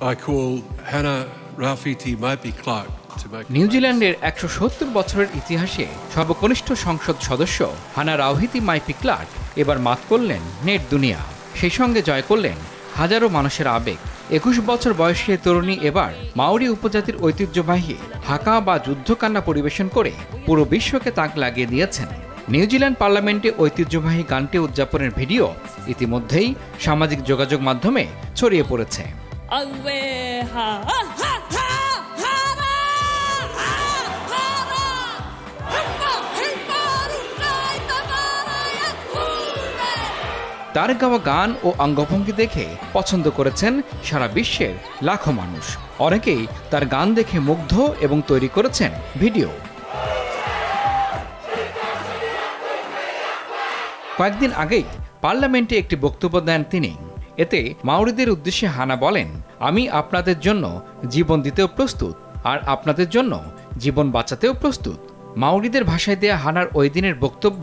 I call Hannah Rafiti Maipi Clark. নিউজিল্যান্ডের ১৭০ বছরের ইতিহাসে সর্বকনিষ্ঠ সংসদ সদস্য হানা রাওহিতি মাইপি ক্লার্ক এবার মাত করলেন নেট দুনিয়া, সেই সঙ্গে জয় করলেন হাজারো মানুষের আবেগ। ২১ বছর বয়সী তরুণী এবার মাওরি উপজাতির ঐতিহ্যবাহী হাকা বা যুদ্ধকান্না পরিবেশন করে পুরো বিশ্বকে তাক লাগিয়ে দিয়েছেন। নিউজিল্যান্ড পার্লামেন্টে ঐতিহ্যবাহী গানটি উদযাপনের ভিডিও ইতিমধ্যেই সামাজিক যোগাযোগ মাধ্যমে ছড়িয়ে পড়েছে। তার গাওয়া গান ও অঙ্গভঙ্গি দেখে পছন্দ করেছেন সারা বিশ্বের লাখো মানুষ। অনেকেই তার গান দেখে মুগ্ধ এবং তৈরি করেছেন ভিডিও। কয়েকদিন আগেই পার্লামেন্টে একটি বক্তব্য দেন তিনি। এতে মাওরিদের উদ্দেশ্যে হানা বলেন, আমি আপনাদের জন্য জীবন দিতেও প্রস্তুত, আর আপনাদের জন্য জীবন বাঁচাতেও প্রস্তুত। মাওরিদের ভাষায় দেয়া হানার ওই দিনের বক্তব্য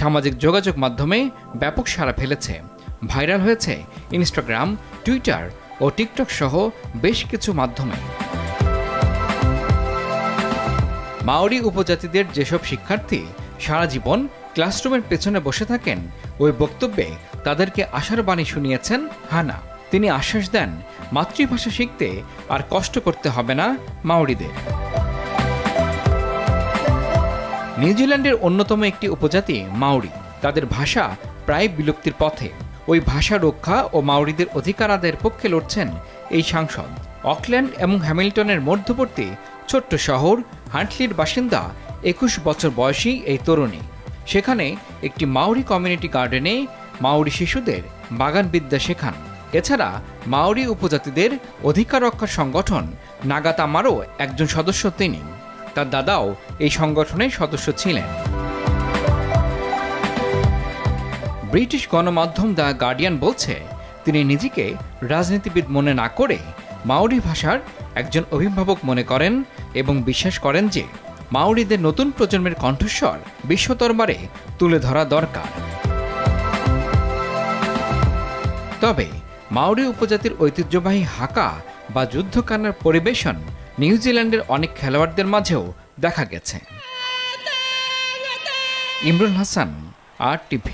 সামাজিক যোগাযোগ মাধ্যমে ব্যাপক সাড়া ফেলেছে। ভাইরাল হয়েছে ইনস্টাগ্রাম, টুইটার ও টিকটক সহ বেশ কিছু মাধ্যমে। মাওরি উপজাতিদের যেসব শিক্ষার্থী সারা জীবন ক্লাসরুমের পেছনে বসে থাকেন, ওই বক্তব্যে তাদেরকে আশার বাণী শুনিয়েছেন হানা। তিনি আশ্বাস দেন, মাতৃভাষা শিখতে আর কষ্ট করতে হবে না মাওরিদের। নিউজিল্যান্ডের অন্যতম একটি উপজাতি মাওরি, তাদের ভাষা প্রায় বিলুপ্তির পথে। ওই ভাষা রক্ষা ও মাওরিদের অধিকার আদায়ের পক্ষে লড়ছেন এই সাংসদ। অকল্যান্ড এবং হ্যামিল্টনের মধ্যবর্তী ছোট্ট শহর হান্টলির বাসিন্দা ২১ বছর বয়সী এই তরুণী। সেখানে একটি মাওরি কমিউনিটি গার্ডেনে মাওরি শিশুদের বাগানবিদ্যা শেখান। এছাড়া মাওরি উপজাতিদের অধিকার রক্ষার সংগঠন নাগাতামারও একজন সদস্য তিনি। তার দাদাও এই সংগঠনের সদস্য ছিলেন। ব্রিটিশ গণমাধ্যম দ্য গার্ডিয়ান বলছে, তিনি নিজেকে রাজনীতিবিদ মনে না করে মাওরি ভাষার একজন অভিভাবক মনে করেন এবং বিশ্বাস করেন যে মাওরিদের নতুন প্রজন্মের কণ্ঠস্বর বিশ্ব দরবারে তুলে ধরা দরকার। তবে মাওরি উপজাতির ঐতিহ্যবাহী হাকা বা যুদ্ধকান্নার পরিবেশন নিউজিল্যান্ডের অনেক খেলোয়াড়দের মাঝেও দেখা গেছে। ইমরুল হাসান, RTV।